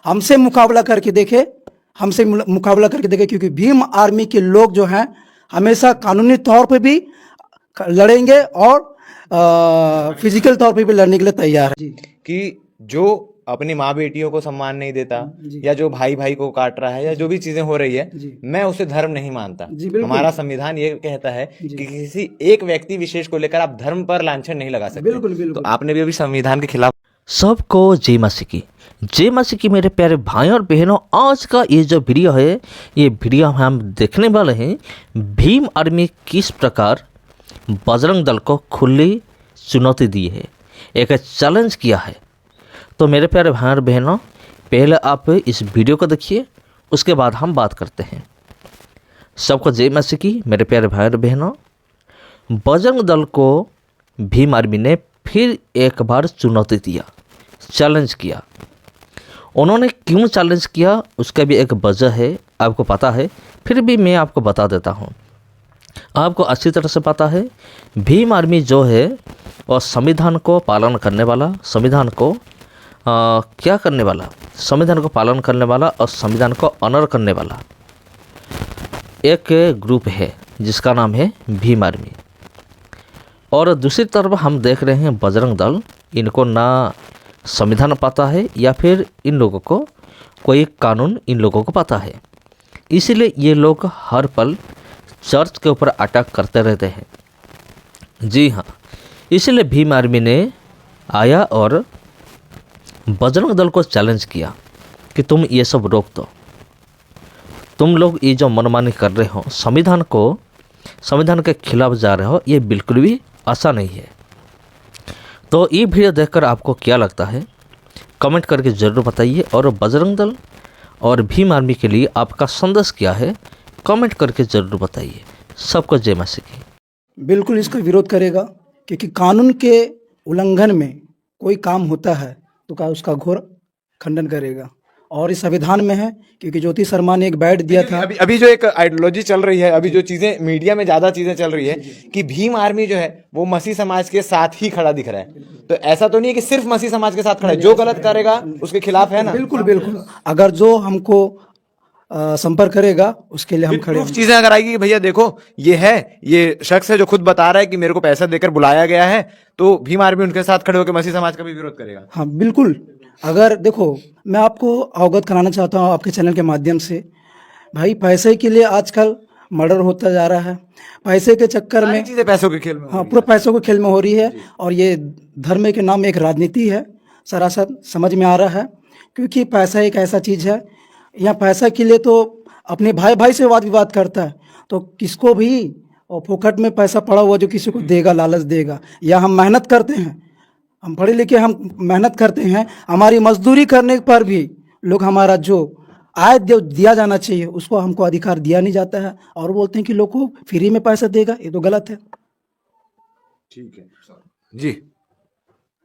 हमसे मुकाबला करके देखे, क्योंकि भीम आर्मी के लोग जो हैं हमेशा कानूनी तौर पे भी लड़ेंगे और फिजिकल तौर पे भी लड़ने के लिए तैयार है कि जो अपनी माँ बेटियों को सम्मान नहीं देता या जो भाई भाई को काट रहा है या जो भी चीजें हो रही है, मैं उसे धर्म नहीं मानता। हमारा संविधान ये कहता है कि किसी एक व्यक्ति विशेष को लेकर आप धर्म पर लांछन नहीं लगा सकते। बिल्कुल। तो आपने भी अभी संविधान के खिलाफ। सबको जय मसीह की, जय मसीह की मेरे प्यारे भाई और बहनों। आज का ये जो वीडियो है, ये वीडियो हम देखने वाले हैं भीम आर्मी किस प्रकार बजरंग दल को खुली चुनौती दी है, एक चैलेंज किया है। तो मेरे प्यारे भाई और बहनों, पहले आप इस वीडियो को देखिए, उसके बाद हम बात करते हैं। सबको जय मसीह की मेरे प्यारे भाई और बहनों। बजरंग दल को भीम आर्मी ने फिर एक बार चुनौती दिया, चैलेंज किया। उन्होंने क्यों चैलेंज किया उसका भी एक वजह है, आपको पता है, फिर भी मैं आपको बता देता हूँ। आपको अच्छी तरह से पता है भीम आर्मी जो है और संविधान को पालन करने वाला, संविधान को क्या करने वाला, संविधान को पालन करने वाला और संविधान को ऑनर करने वाला एक ग्रुप है जिसका नाम है भीम आर्मी। और दूसरी तरफ हम देख रहे हैं बजरंग दल, इनको ना संविधान पता है या फिर इन लोगों को कोई कानून इन लोगों को पता है, इसीलिए ये लोग हर पल चर्च के ऊपर अटैक करते रहते हैं। जी हाँ, इसलिए भीम आर्मी ने आया और बजरंग दल को चैलेंज किया कि तुम ये सब रोक दो, तुम लोग ये जो मनमानी कर रहे हो, संविधान के खिलाफ जा रहे हो, ये बिल्कुल भी ऐसा नहीं है। तो ये वीडियो देखकर आपको क्या लगता है कमेंट करके ज़रूर बताइए, और बजरंग दल और भीम आर्मी के लिए आपका संदेश क्या है कमेंट करके ज़रूर बताइए। सबको जय मसीह की। बिल्कुल इसका विरोध करेगा, क्योंकि कानून के उल्लंघन में कोई काम होता है तो का उसका घोर खंडन करेगा। और इस संविधान में है, क्योंकि ज्योति शर्मा ने एक बैठ दिया था। अभी जो एक आइडियोलॉजी चल रही है, अभी जो चीजें मीडिया में ज्यादा चीजें चल रही है कि भीम आर्मी जो है वो मसीह समाज के साथ ही खड़ा दिख रहा है। तो ऐसा तो नहीं है कि सिर्फ मसीह समाज के साथ खड़ा है, जो गलत करेगा उसके खिलाफ है ना। बिल्कुल, अगर जो हमको संपर्क करेगा उसके लिए हम खड़े हैं। चीजें अगर आएगी कि भैया देखो ये शख्स है जो खुद बता रहा है कि मेरे को पैसा देकर बुलाया गया है, तो भीम आर्मी उनके साथ खड़े होकर मसीह समाज का भी विरोध करेगा। हाँ बिल्कुल। अगर देखो, मैं आपको अवगत कराना चाहता हूँ आपके चैनल के माध्यम से, भाई पैसे के लिए आजकल मर्डर होता जा रहा है, पैसे के चक्कर में चीजें पैसों के खेल में। हाँ, पूरा पैसों के खेल में हो रही है। और ये धर्म के नाम एक राजनीति है, सरासर समझ में आ रहा है। क्योंकि पैसा एक ऐसा चीज़ है, यहाँ पैसा के लिए तो अपने भाई भाई से वाद विवाद करता है, तो किसको भी और फोकट में पैसा पड़ा हुआ जो किसी को देगा, लालच देगा। या हम मेहनत करते हैं, हम पढ़े लिखे, हम मेहनत करते हैं, हमारी मजदूरी करने पर भी लोग हमारा जो आय दिया जाना चाहिए उसको हमको अधिकार दिया नहीं जाता है, और बोलते हैं कि लोग को फ्री में पैसा देगा। ये तो गलत है। ठीक है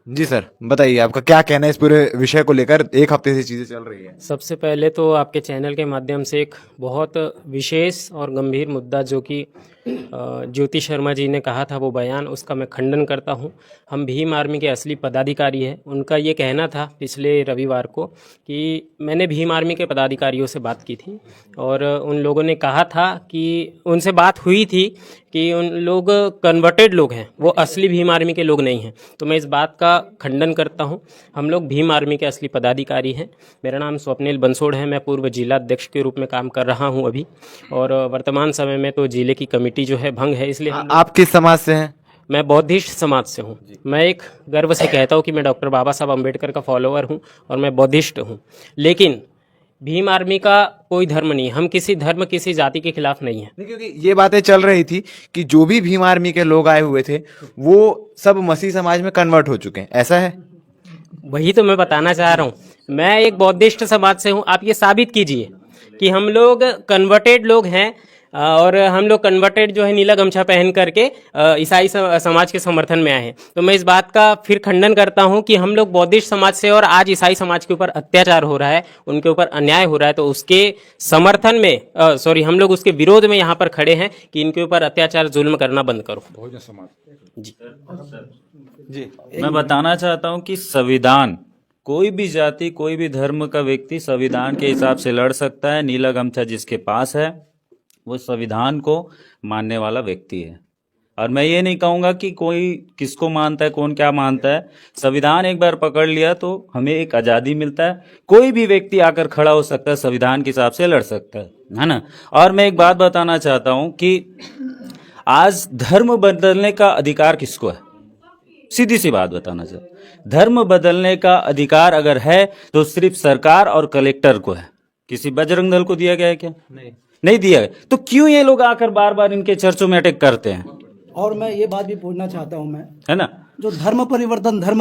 जी सर, बताइए आपका क्या कहना है इस पूरे विषय को लेकर। एक हफ्ते से चीजें चल रही है। सबसे पहले तो आपके चैनल के माध्यम से एक बहुत विशेष और गंभीर मुद्दा जो कि ज्योति शर्मा जी ने कहा था वो बयान, उसका मैं खंडन करता हूं। हम भीम आर्मी के असली पदाधिकारी हैं। उनका ये कहना था पिछले रविवार को कि मैंने भीम आर्मी के पदाधिकारियों से बात की थी और उन लोगों ने कहा था कि उनसे बात हुई थी कि उन लोग कन्वर्टेड लोग हैं, वो असली भीम आर्मी के लोग नहीं हैं। तो मैं इस बात का खंडन करता हूं। हम लोग भीम आर्मी के असली पदाधिकारी हैं। मेरा नाम स्वप्निल बंसोड़ है, मैं पूर्व जिला अध्यक्ष के रूप में काम कर रहा हूं अभी, और वर्तमान समय में तो जिले की कमेटी जो है भंग है, इसलिए आप किस समाज से हैं? मैं बौद्धिस्ट समाज से हूँ। मैं एक गर्व से कहता हूँ कि मैं डॉक्टर बाबा साहब अम्बेडकर का फॉलोअर हूँ और मैं बौद्धिस्ट हूँ। लेकिन भीम आर्मी का कोई धर्म नहीं, हम किसी धर्म किसी जाति के खिलाफ नहीं है। क्योंकि ये बातें चल रही थी कि जो भी भीम आर्मी के लोग आए हुए थे वो सब मसीह समाज में कन्वर्ट हो चुके हैं, ऐसा है? वही तो मैं बताना चाह रहा हूँ। मैं एक बौद्धिस्ट समाज से हूँ। आप ये साबित कीजिए कि हम लोग कन्वर्टेड लोग हैं और हम लोग कन्वर्टेड जो है नीला गमछा पहन करके ईसाई समाज के समर्थन में आए हैं। तो मैं इस बात का फिर खंडन करता हूं कि हम लोग बौद्धिस्ट समाज से और आज ईसाई समाज के ऊपर अत्याचार हो रहा है, उनके ऊपर अन्याय हो रहा है, तो उसके समर्थन में हम लोग उसके विरोध में यहाँ पर खड़े हैं कि इनके ऊपर अत्याचार जुल्म करना बंद करो। बहुजन समाज जी जी मैं बताना चाहता हूं कि संविधान कोई भी जाति, कोई भी धर्म का व्यक्ति संविधान के हिसाब से लड़ सकता है। नीला गमछा जिसके पास है वो संविधान को मानने वाला व्यक्ति है। और मैं ये नहीं कहूँगा कि कोई किसको मानता है, कौन क्या मानता है। संविधान एक बार पकड़ लिया तो हमें एक आज़ादी मिलता है। कोई भी व्यक्ति आकर खड़ा हो सकता है, संविधान के हिसाब से लड़ सकता है ना। और मैं एक बात बताना चाहता हूँ कि आज धर्म बदलने का अधिकार किसको है? सीधी सी बात बताना चाहता हूँ, धर्म बदलने का अधिकार अगर है तो सिर्फ सरकार और कलेक्टर को है। किसी बजरंग दल को दिया गया है क्या? नहीं दिया गया। तो क्यों ये लोग आकर बार बार इनके चर्चों में अटैक करते हैं? और मैं ये बात भी पूछना चाहता हूँ मैं, है ना, जो धर्म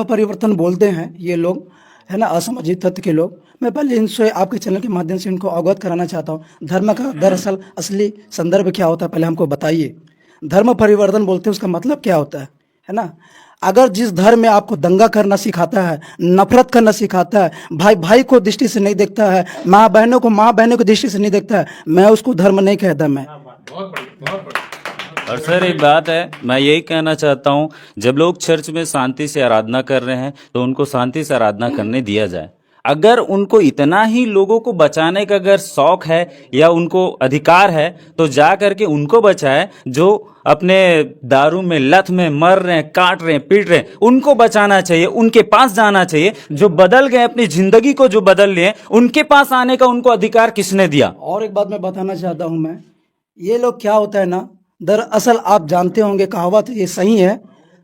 परिवर्तन बोलते हैं ये लोग, है ना, असामाजिक तत्व के लोग, मैं पहले इनसे आपके चैनल के माध्यम से इनको अवगत कराना चाहता हूँ। धर्म का दरअसल असली संदर्भ क्या होता है, पहले हमको बताइए। धर्म परिवर्तन बोलते हैं उसका मतलब क्या होता है ना। अगर जिस धर्म में आपको दंगा करना सिखाता है, नफरत करना सिखाता है, भाई भाई को दृष्टि से नहीं देखता है, माँ बहनों को दृष्टि से नहीं देखता है, मैं उसको धर्म नहीं कहता। मैं और सर एक बात है, मैं यही कहना चाहता हूँ, जब लोग चर्च में शांति से आराधना कर रहे हैं तो उनको शांति से आराधना करने दिया जाए। अगर उनको इतना ही लोगों को बचाने का अगर शौक है या उनको अधिकार है तो जा करके उनको बचाए। जो अपने दारू में, लत में मर रहे हैं, काट रहे हैं, पीट रहे हैं, उनको बचाना चाहिए, उनके पास जाना चाहिए। जो बदल गए, अपनी जिंदगी को जो बदल लिए, उनके पास आने का उनको अधिकार किसने दिया? और एक बात मैं बताना चाहता हूँ मैं, ये लोग क्या होता है ना, दरअसल आप जानते होंगे कहावत ये सही है,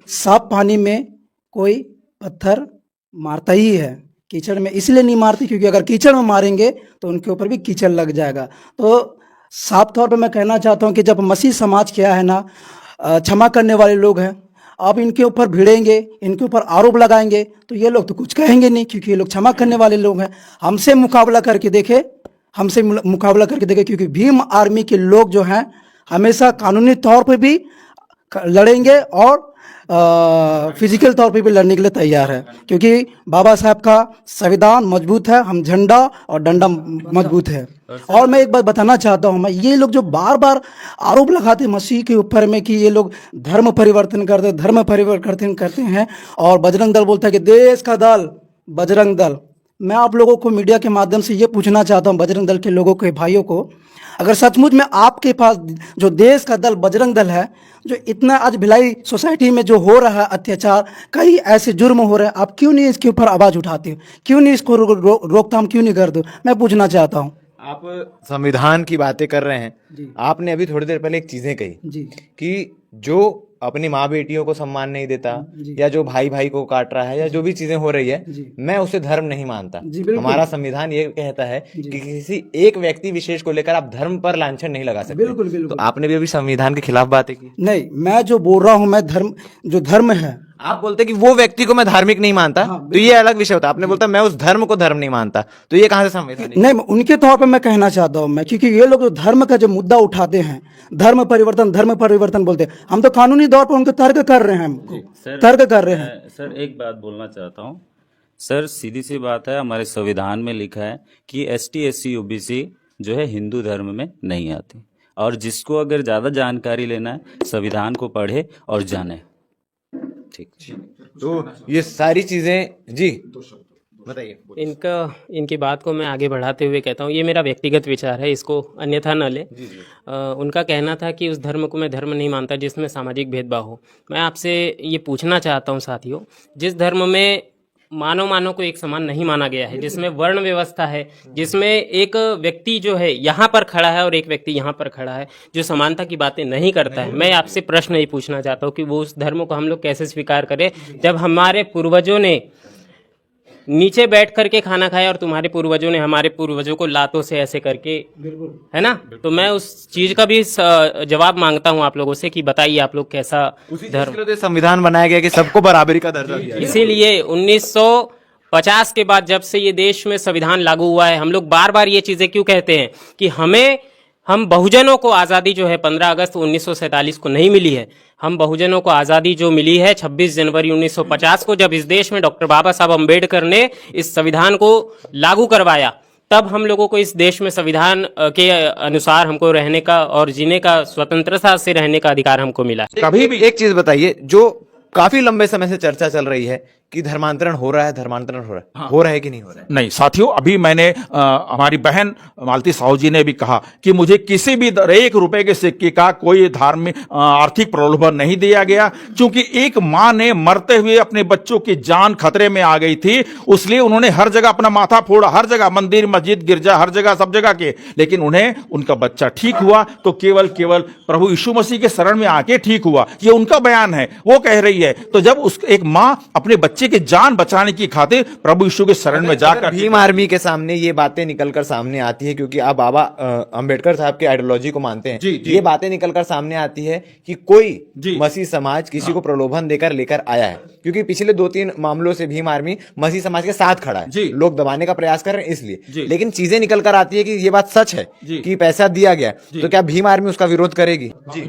साफ पानी में कोई पत्थर मारता ही है, कीचड़ में इसलिए नहीं मारते क्योंकि अगर कीचड़ में मारेंगे तो उनके ऊपर भी कीचड़ लग जाएगा। तो साफ तौर पे मैं कहना चाहता हूँ कि जब मसीह समाज क्या है ना, क्षमा करने वाले लोग हैं, आप इनके ऊपर भिड़ेंगे, इनके ऊपर आरोप लगाएंगे तो ये लोग तो कुछ कहेंगे नहीं, क्योंकि ये लोग क्षमा करने वाले लोग हैं। हमसे मुकाबला करके देखे, क्योंकि भीम आर्मी के लोग जो हैं हमेशा कानूनी तौर पे भी लड़ेंगे और फिजिकल तौर पे भी लड़ने के लिए तैयार है, क्योंकि बाबा साहब का संविधान मजबूत है, हम झंडा और डंडा मजबूत है। और मैं एक बात बताना चाहता हूँ मैं, ये लोग जो बार बार आरोप लगाते मसीह के ऊपर में कि ये लोग धर्म परिवर्तन करते हैं, और बजरंग दल बोलता है कि देश का दल बजरंग दल। मैं आप लोगों को मीडिया के माध्यम से ये पूछना चाहता हूँ, बजरंग दल के लोगों के भाइयों को, अगर सचमुच में आपके पास जो देश का दल बजरंग दल है, जो इतना आज भिलाई सोसाइटी में जो हो रहा है अत्याचार, कई ऐसे जुर्म हो रहे हैं, आप क्यों नहीं इसके ऊपर आवाज़ उठाते हो? क्यों नहीं इसको रोकथाम क्यों नहीं करते हो? मैं पूछना चाहता हूँ। आप संविधान की बातें कर रहे हैं, आपने अभी थोड़ी देर पहले एक चीजें कही कि जो अपनी माँ बेटियों को सम्मान नहीं देता, या जो भाई भाई को काट रहा है, या जो भी चीजें हो रही है, मैं उसे धर्म नहीं मानता। हमारा संविधान ये कहता है कि किसी एक व्यक्ति विशेष को लेकर आप धर्म पर लांछन नहीं लगा सकते। बिल्कुल। तो आपने भी अभी संविधान के खिलाफ बातें की। नहीं, मैं जो बोल रहा हूँ, मैं धर्म है, आप बोलते कि वो व्यक्ति को मैं धार्मिक नहीं मानता, तो ये अलग विषय होता। आपने बोलता मैं उस धर्म को धर्म नहीं मानता, तो ये कहाँ से संविधान? नहीं, उनके तौर पे मैं कहना चाहता हूँ मैं, क्योंकि ये लोग जो धर्म का जो मुद्दा उठाते हैं, धर्म परिवर्तन बोलते हैं, हम तो कानूनी तौर पर उनको तर्क कर रहे हैं। सर एक बात बोलना चाहता हूँ सर, सीधी सी बात है, हमारे संविधान में लिखा है कि ST SC OBC जो है हिंदू धर्म में नहीं आती। और जिसको अगर ज्यादा जानकारी लेना है, संविधान को पढ़े और जाने। ठीक। तो ये सारी चीजें जी बताइए। इनकी बात को मैं आगे बढ़ाते हुए कहता हूँ, ये मेरा व्यक्तिगत विचार है, इसको अन्यथा न ले। उनका कहना था कि उस धर्म को मैं धर्म नहीं मानता जिसमें सामाजिक भेदभाव हो। मैं आपसे ये पूछना चाहता हूँ साथियों, जिस धर्म में मानव को एक समान नहीं माना गया है, जिसमें वर्ण व्यवस्था है, जिसमें एक व्यक्ति जो है यहाँ पर खड़ा है और एक व्यक्ति यहाँ पर खड़ा है, जो समानता की बातें नहीं करता है, मैं आपसे प्रश्न ये पूछना चाहता हूँ कि वो उस धर्म को हम लोग कैसे स्वीकार करें, जब हमारे पूर्वजों ने नीचे बैठ करके खाना खाया और तुम्हारे पूर्वजों ने हमारे पूर्वजों को लातों से ऐसे करके, है ना। तो मैं उस चीज का भी जवाब मांगता हूं आप लोगों से कि बताइए आप लोग कैसा धर्म। संविधान बनाया गया कि सबको बराबरी का दर्जा दिया। इसीलिए 1950 के बाद जब से ये देश में संविधान लागू हुआ है, हम लोग बार बार ये चीजें क्यों कहते हैं कि हम बहुजनों को आज़ादी जो है 15 अगस्त 1947 को नहीं मिली है। हम बहुजनों को आज़ादी जो मिली है 26 जनवरी 1950 को, जब इस देश में डॉक्टर बाबा साहब अम्बेडकर ने इस संविधान को लागू करवाया, तब हम लोगों को इस देश में संविधान के अनुसार हमको रहने का और जीने का, स्वतंत्रता से रहने का अधिकार हमको मिला। कभी भी एक चीज बताइए जो काफी लंबे समय से चर्चा चल रही है कि धर्मांतरण हो रहा है, धर्मांतरण हो रहा है, हो रहा है कि नहीं हो रहा है? नहीं साथियों, अभी मैंने हमारी बहन मालती साहू जी ने भी कहा कि मुझे किसी भी 1 रुपए के सिक्के का कोई धार्मिक आर्थिक प्रलोभन नहीं दिया गया, क्योंकि एक मां ने मरते हुए अपने बच्चों की जान खतरे में आ गई थी, उसलिए उन्होंने हर जगह अपना माथा फोड़ा, हर जगह मंदिर मस्जिद गिरजा हर जगह सब जगह के, लेकिन उन्हें उनका बच्चा ठीक हुआ तो केवल प्रभु यीशु मसीह के शरण में आके ठीक हुआ। ये उनका बयान है, वो कह रही है। तो जब उस एक मां अपने बच्चे की जान बचाने की खातिर प्रभु यीशु के शरण में जाकर भीम आर्मी के सामने ये बातें निकलकर सामने आती है, क्योंकि आप बाबा अंबेडकर साहब के आइडियोलॉजी को मानते हैं, ये बातें निकलकर सामने आती है कि कोई मसीह समाज किसी को प्रलोभन देकर लेकर आया है, क्योंकि पिछले 2-3 मामलों से भीम आर्मी मसीह समाज के साथ खड़ा है, लोग दबाने का प्रयास कर रहे हैं इसलिए। लेकिन चीजें निकल कर आती है कि ये बात सच है कि पैसा दिया गया, तो क्या भीम आर्मी उसका विरोध करेगी? जी